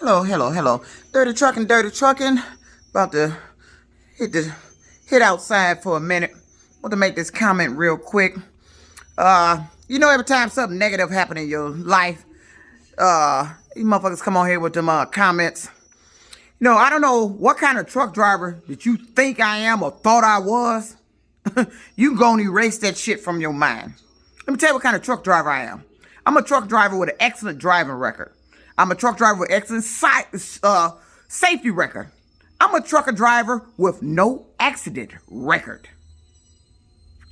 Hello, hello, hello. Dirty trucking. About to hit outside for a minute. Want to make this comment real quick. Every time something negative happen in your life, these motherfuckers come on here with them comments. I don't know what kind of truck driver that you think I am or thought I was. You gonna erase that shit from your mind. Let me tell you what kind of truck driver I am. I'm a truck driver with an excellent driving record. I'm a truck driver with excellent safety record. I'm a trucker driver with no accident record.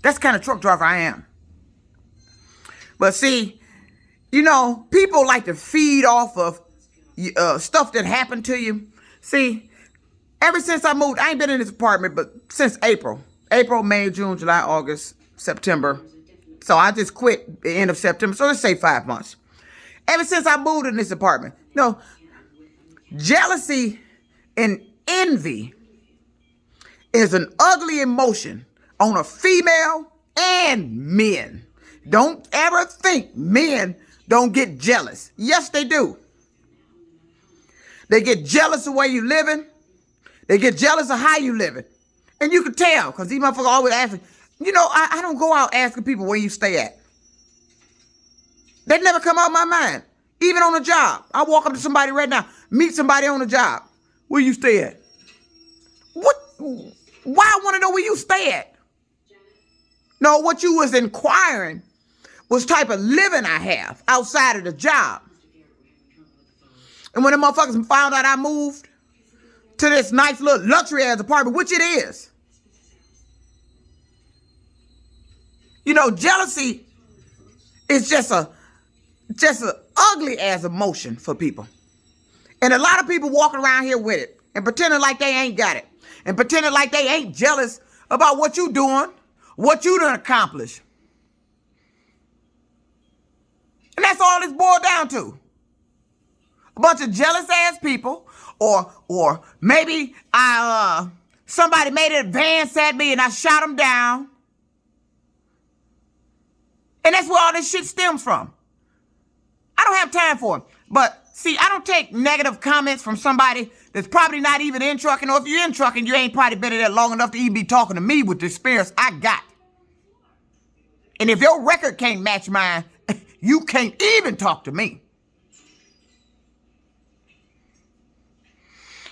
That's the kind of truck driver I am. But see, people like to feed off of stuff that happened to you. See, ever since I moved, I ain't been in this apartment, but since April, May, June, July, August, September. So I just quit the end of September. So let's say 5 months. Ever since I moved in this apartment, jealousy and envy is an ugly emotion on a female and men. Don't ever think men don't get jealous. Yes, they do. They get jealous of where you living. They get jealous of how you living. And you can tell, because these motherfuckers always ask me, I don't go out asking people where you stay at. That never come out of my mind. Even on a job. I walk up to somebody right now, meet somebody on the job. Where you stay at? What? Why I want to know where you stay at? No, what you was inquiring was type of living I have outside of the job. And when the motherfuckers found out I moved to this nice little luxury ass apartment, which it is. Jealousy is just a ugly ass emotion for people. And a lot of people walking around here with it and pretending like they ain't got it. And pretending like they ain't jealous about what you doing, what you done accomplished. And that's all it's boiled down to. A bunch of jealous ass people, or maybe somebody made an advance at me and I shot them down. And that's where all this shit stems from. I don't have time for it. But see, I don't take negative comments from somebody that's probably not even in trucking, or if you're in trucking, you ain't probably been in there long enough to even be talking to me with the experience I got. And if your record can't match mine, you can't even talk to me.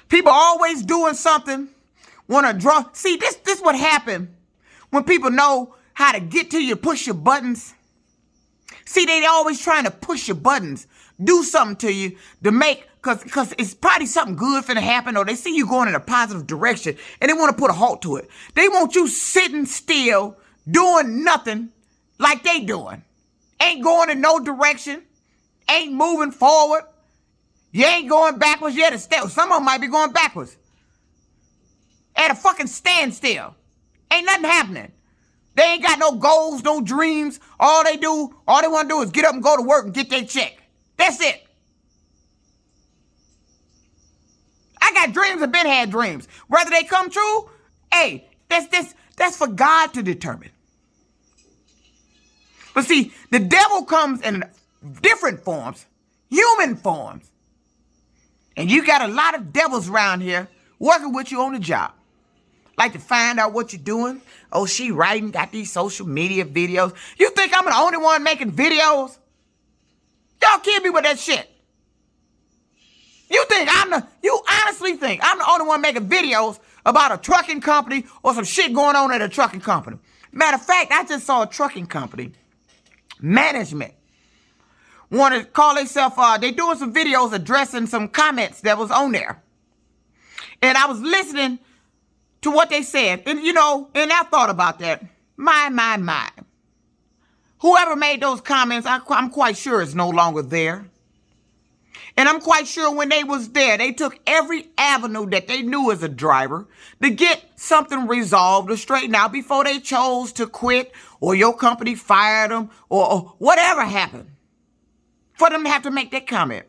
People always doing something, want to draw. See, this what happened when people know how to get to you, push your buttons. See, they always trying to push your buttons, do something to you to make, because it's probably something good finna happen, or they see you going in a positive direction and they want to put a halt to it. They want you sitting still, doing nothing like they doing. Ain't going in no direction, ain't moving forward. You ain't going backwards yet. Some of them might be going backwards. At a fucking standstill. Ain't nothing happening. They ain't got no goals, no dreams. All they want to do is get up and go to work and get their check. That's it. I got dreams and been had dreams. Whether they come true, hey, that's for God to determine. But see, the devil comes in different forms, human forms. And you got a lot of devils around here working with you on the job. Like to find out what you're doing. Oh, she writing, got these social media videos. You think I'm the only one making videos? Y'all kill me with that shit. You honestly think I'm the only one making videos about a trucking company or some shit going on at a trucking company? Matter of fact, I just saw a trucking company management want to call themselves, they doing some videos addressing some comments that was on there. And I was listening to what they said. And, and I thought about that. My. Whoever made those comments, I'm quite sure is no longer there. And I'm quite sure when they was there, they took every avenue that they knew as a driver to get something resolved or straightened out before they chose to quit, or your company fired them, or whatever happened. For them to have to make that comment.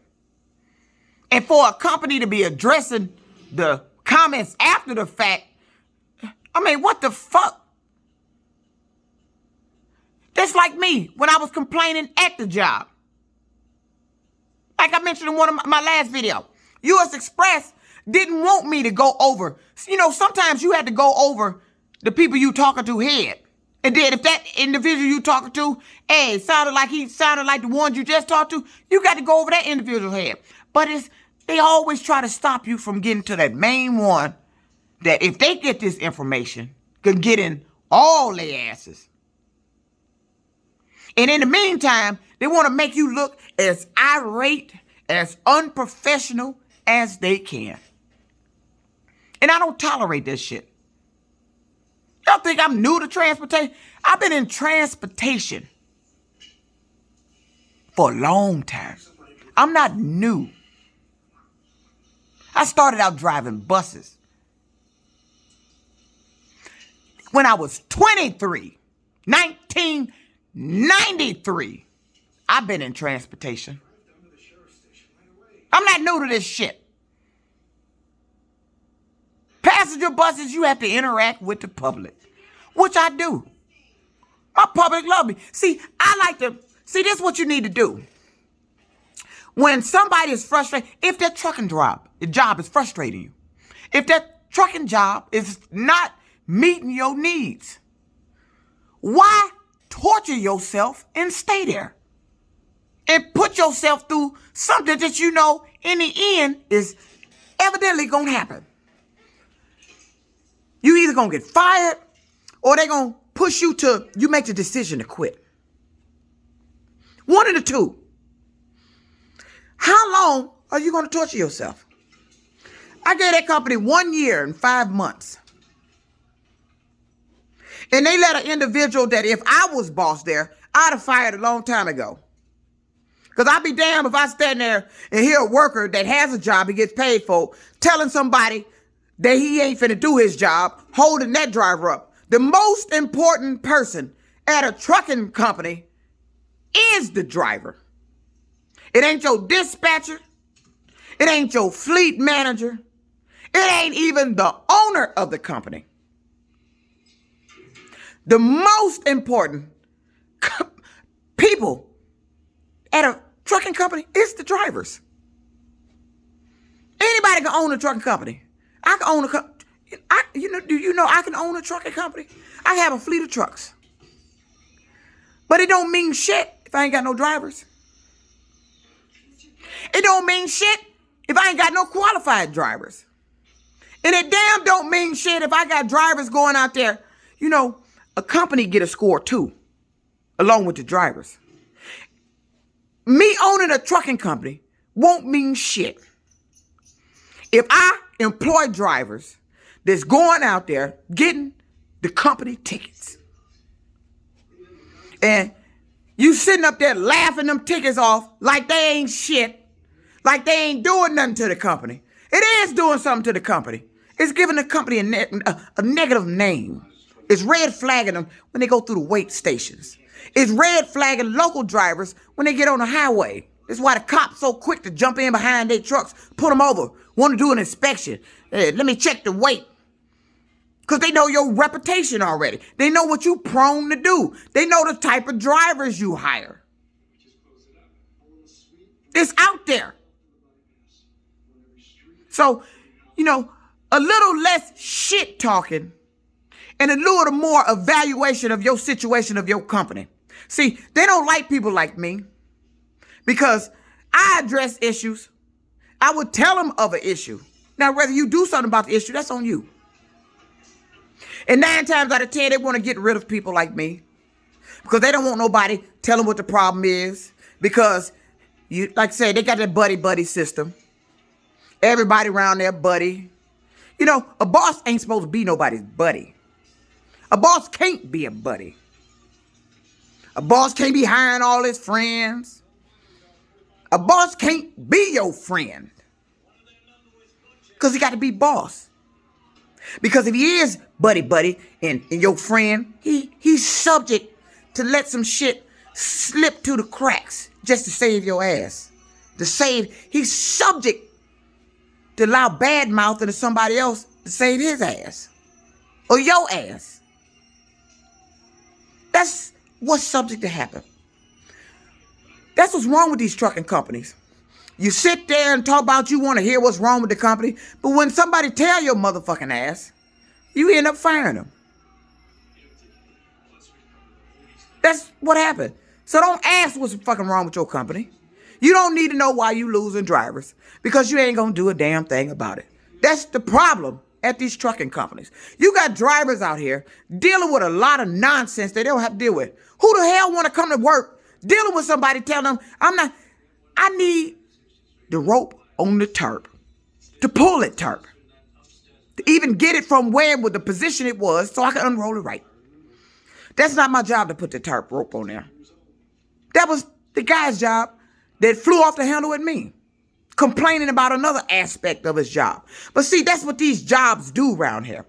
And for a company to be addressing the comments after the fact, I mean, what the fuck? That's like me when I was complaining at the job. Like I mentioned in one of my last video. U.S. Express didn't want me to go over. Sometimes you had to go over the people you talking to head. And then if that individual you talking to, sounded like the ones you just talked to, you got to go over that individual's head. But they always try to stop you from getting to that main one that if they get this information, could get in all their asses. And in the meantime, they want to make you look as irate, as unprofessional as they can. And I don't tolerate this shit. Y'all think I'm new to transportation? I've been in transportation for a long time. I'm not new. I started out driving buses when I was 23, 1993. I've been in transportation. I'm not new to this shit. Passenger buses, you have to interact with the public, which I do. My public love me. See, this is what you need to do. When somebody is frustrated, if that trucking job is frustrating you, if that trucking job is not meeting your needs, why torture yourself and stay there? And put yourself through something that you know in the end is evidently going to happen. You either going to get fired or they're going to push you you make the decision to quit. One of the two. How long are you going to torture yourself? I gave that company 1 year and 5 months. And they let an individual that if I was boss there, I'd have fired a long time ago. Because I'd be damned if I stand there and hear a worker that has a job he gets paid for telling somebody that he ain't finna do his job, holding that driver up. The most important person at a trucking company is the driver. It ain't your dispatcher. It ain't your fleet manager. It ain't even the owner of the company. The most important people at a trucking company is the drivers. Anybody can own a trucking company. I can own I can own a trucking company? I have a fleet of trucks. But it don't mean shit if I ain't got no drivers. It don't mean shit if I ain't got no qualified drivers. And it damn don't mean shit if I got drivers going out there. A company get a score too, along with the drivers. Me owning a trucking company won't mean shit if I employ drivers that's going out there getting the company tickets. And you sitting up there laughing them tickets off like they ain't shit, like they ain't doing nothing to the company. It is doing something to the company. It's giving the company a negative name. It's red flagging them when they go through the weight stations. It's red flagging local drivers when they get on the highway. That's why the cops so quick to jump in behind their trucks, pull them over, want to do an inspection. Hey, let me check the weight. Because they know your reputation already. They know what you prone to do. They know the type of drivers you hire. It's out there. So, a little less shit talking and a little more evaluation of your situation of your company. See, they don't like people like me because I address issues. I would tell them of an issue. Now, whether you do something about the issue, that's on you. And 9 times out of 10, they want to get rid of people like me because they don't want nobody telling what the problem is because, like I said, they got that buddy system. Everybody around their buddy. A boss ain't supposed to be nobody's buddy. A boss can't be a buddy. A boss can't be hiring all his friends. A boss can't be your friend. Because he got to be boss. Because if he is buddy and your friend, he's subject to let some shit slip through the cracks just to save your ass. He's subject to allow bad mouthing to somebody else to save his ass. Or your ass. That's what's subject to happen. That's what's wrong with these trucking companies. You sit there and talk about you want to hear what's wrong with the company, but when somebody tell your motherfucking ass, you end up firing them. That's what happened. So don't ask what's fucking wrong with your company. You don't need to know why you losing drivers because you ain't going to do a damn thing about it. That's the problem at these trucking companies. You got drivers out here dealing with a lot of nonsense that they don't have to deal with. Who the hell want to come to work dealing with somebody telling them, I need the rope on the turp to pull it turp, to even get it from where with the position it was so I can unroll it right. That's not my job to put the turp rope on there. That was the guy's job that flew off the handle with me, complaining about another aspect of his job. But see, that's what these jobs do around here.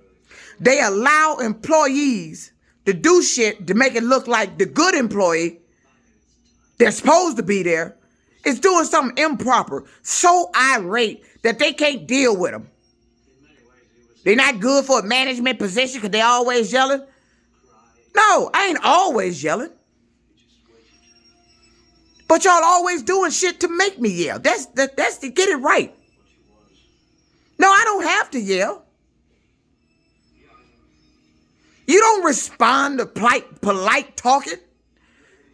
They allow employees to do shit to make it look like the good employee that's supposed to be there is doing something improper, so irate that they can't deal with them. They're not good for a management position because they're always yelling. No, I ain't always yelling. But y'all always doing shit to make me yell. That's to get it right. No, I don't have to yell. You don't respond to polite talking.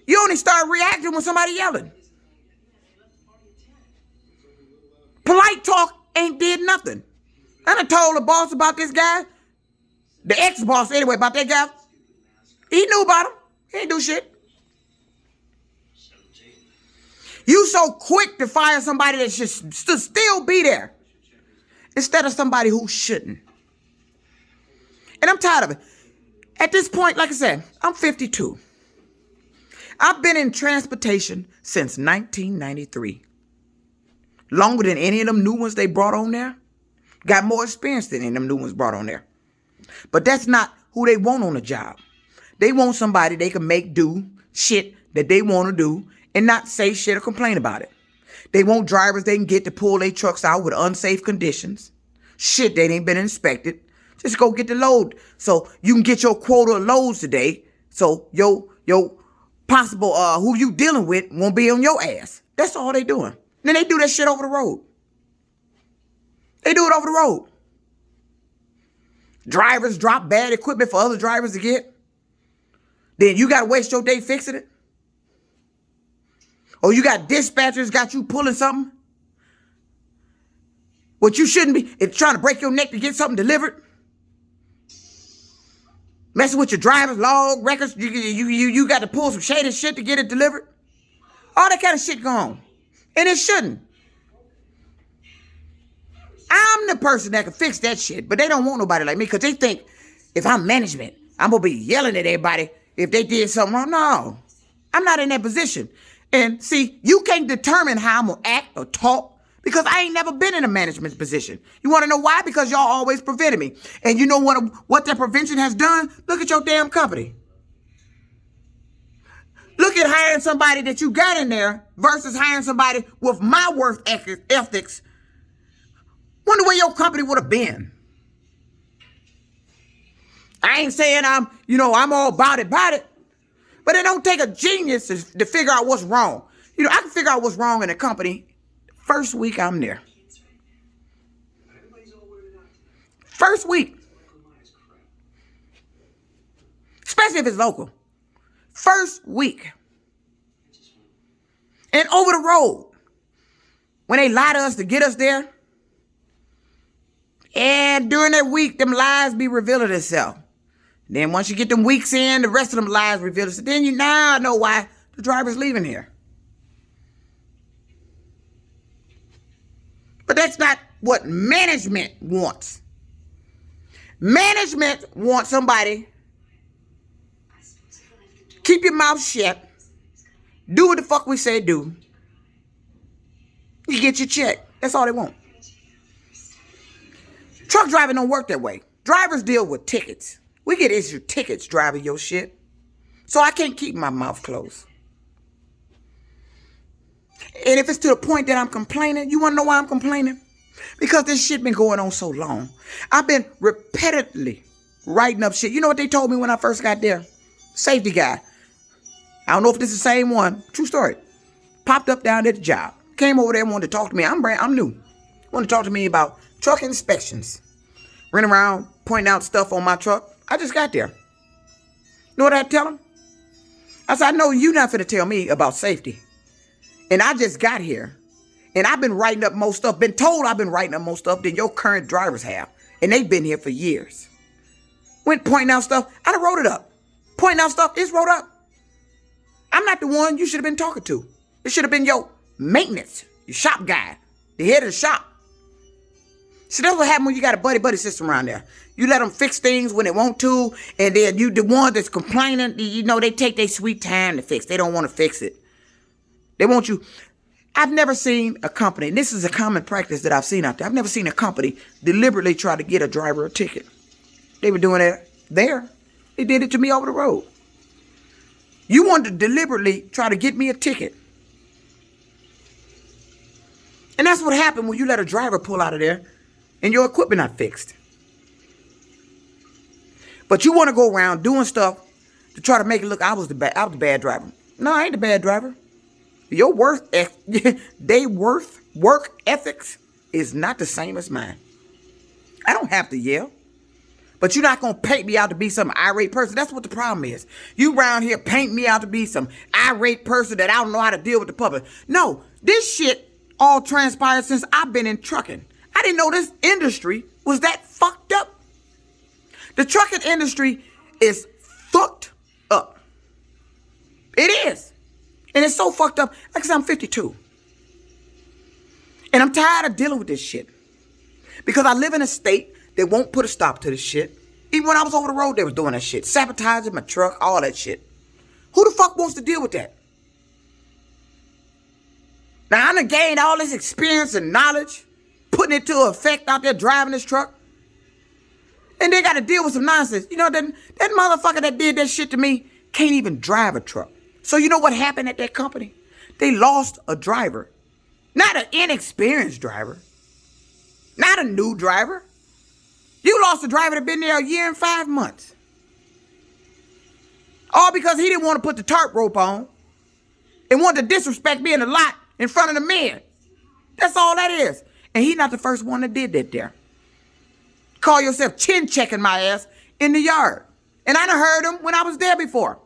You only start reacting when somebody yelling. Polite talk ain't did nothing. I done told the boss about this guy, the ex-boss anyway, about that guy. He knew about him. He ain't do shit. You so quick to fire somebody that should still be there instead of somebody who shouldn't. And I'm tired of it. At this point, like I said, I'm 52. I've been in transportation since 1993. Longer than any of them new ones they brought on there. Got more experience than any of them new ones brought on there. But that's not who they want on the job. They want somebody they can make do shit that they want to do and not say shit or complain about it. They want drivers they can get to pull their trucks out with unsafe conditions. Shit that ain't been inspected. Just go get the load so you can get your quota of loads today so your possible who you dealing with won't be on your ass. That's all they doing. Then they do that shit over the road. They do it over the road. Drivers drop bad equipment for other drivers to get. Then you got to waste your day fixing it. Or you got dispatchers got you pulling something. What you shouldn't be, if trying to break your neck to get something delivered. Messing with your driver's log records. You got to pull some shady shit to get it delivered. All that kind of shit going on. And it shouldn't. I'm the person that can fix that shit, but they don't want nobody like me because they think if I'm management, I'm going to be yelling at everybody if they did something wrong. No, I'm not in that position. And see, you can't determine how I'm going to act or talk because I ain't never been in a management position. You want to know why? Because y'all always prevented me. And you know what that prevention has done? Look at your damn company. Look at hiring somebody that you got in there versus hiring somebody with my work ethics. Wonder where your company would have been. I ain't saying I'm all about it. But it don't take a genius to figure out what's wrong. I can figure out what's wrong in a company first week I'm there. First week. Especially if it's local. First week. And over the road. When they lie to us to get us there. And during that week, them lies be revealing itself. Then once you get them weeks in, the rest of them lies reveal itself. Then you now know why the driver's leaving here. But that's not what management wants. Management wants somebody, keep your mouth shut, do what the fuck we say do. You get your check. That's all they want. Truck driving don't work that way. Drivers deal with tickets. We get issued tickets driving your shit. So I can't keep my mouth closed. And if it's to the point that I'm complaining, you want to know why I'm complaining? Because this shit been going on so long. I've been repetitively writing up shit. You know what they told me when I first got there? Safety guy. I don't know if this is the same one. True story. Popped up down at the job. Came over there and wanted to talk to me. I'm new. Wanted to talk to me about truck inspections. Running around pointing out stuff on my truck. I just got there. You know what I tell him? I said, I know you're not finna tell me about safety. And I just got here. And I've been writing up more stuff. Been told I've been writing up more stuff than your current drivers have. And they've been here for years. Went pointing out stuff. I done wrote it up. Pointing out stuff, it's wrote up. I'm not the one you should have been talking to. It should have been your maintenance, your shop guy, the head of the shop. See, that's what happens when you got a buddy system around there. You let them fix things when they want to, and then you, the one that's complaining, you know, they take their sweet time to fix. They don't want to fix it. They want you. I've never seen a company, and this is a common practice that I've seen out there. I've never seen a company deliberately try to get a driver a ticket. They were doing it there. They did it to me over the road. You wanted to deliberately try to get me a ticket. And that's what happened when you let a driver pull out of there and your equipment not fixed. But you want to go around doing stuff to try to make it look I was the bad driver. No, I ain't the bad driver. Your work ethics is not the same as mine. I don't have to yell. But you're not going to paint me out to be some irate person. That's what the problem is. You around here paint me out to be some irate person that I don't know how to deal with the public. No, this shit all transpired since I've been in trucking. I didn't know this industry was that fucked up. The trucking industry is fucked up. It is. And it's so fucked up. Like I said, I'm 52. And I'm tired of dealing with this shit. Because I live in a state that won't put a stop to this shit. Even when I was over the road, they was doing that shit. Sabotaging my truck, all that shit. Who the fuck wants to deal with that? Now, I done gained all this experience and knowledge, putting it to effect out there driving this truck. And they got to deal with some nonsense. You know, that motherfucker that did that shit to me can't even drive a truck. So you know what happened at that company? They lost a driver. Not an inexperienced driver. Not a new driver. You lost a driver that been there a year and 5 months. All because he didn't want to put the tarp rope on and wanted to disrespect me in the lot in front of the men. That's all that is. And he's not the first one that did that there. Call yourself chin checking my ass in the yard. And I done heard him when I was there before.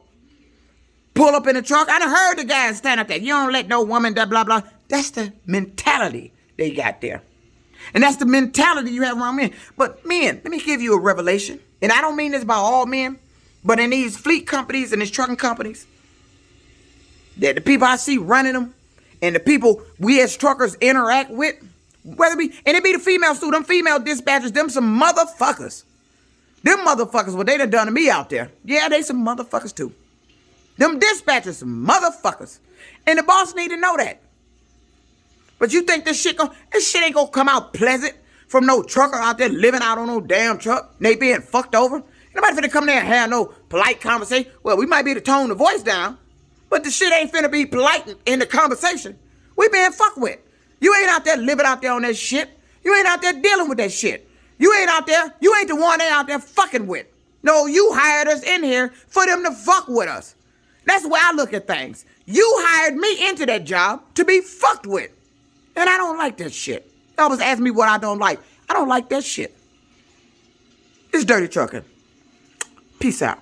Pull up in the truck. I done heard the guys stand up there. You don't let no woman, blah, blah, blah. That's the mentality they got there. And that's the mentality you have around men. But men, let me give you a revelation. And I don't mean this about all men, but in these fleet companies and these trucking companies, that the people I see running them and the people we as truckers interact with, whether it be the females too, them female dispatchers, them some motherfuckers. Them motherfuckers, what they done done to me out there. Yeah, they some motherfuckers too. Them dispatchers, some motherfuckers. And the boss need to know that. But you think this shit ain't gonna come out pleasant from no trucker out there living out on no damn truck? They being fucked over? Nobody finna come there and have no polite conversation. Well, we might be to tone the voice down, but the shit ain't finna be polite in the conversation. We being fucked with. You ain't out there living out there on that shit. You ain't out there dealing with that shit. You ain't the one they out there fucking with. No, you hired us in here for them to fuck with us. That's the way I look at things. You hired me into that job to be fucked with. And I don't like that shit. Y'all was asking me what I don't like. I don't like that shit. It's dirty trucking. Peace out.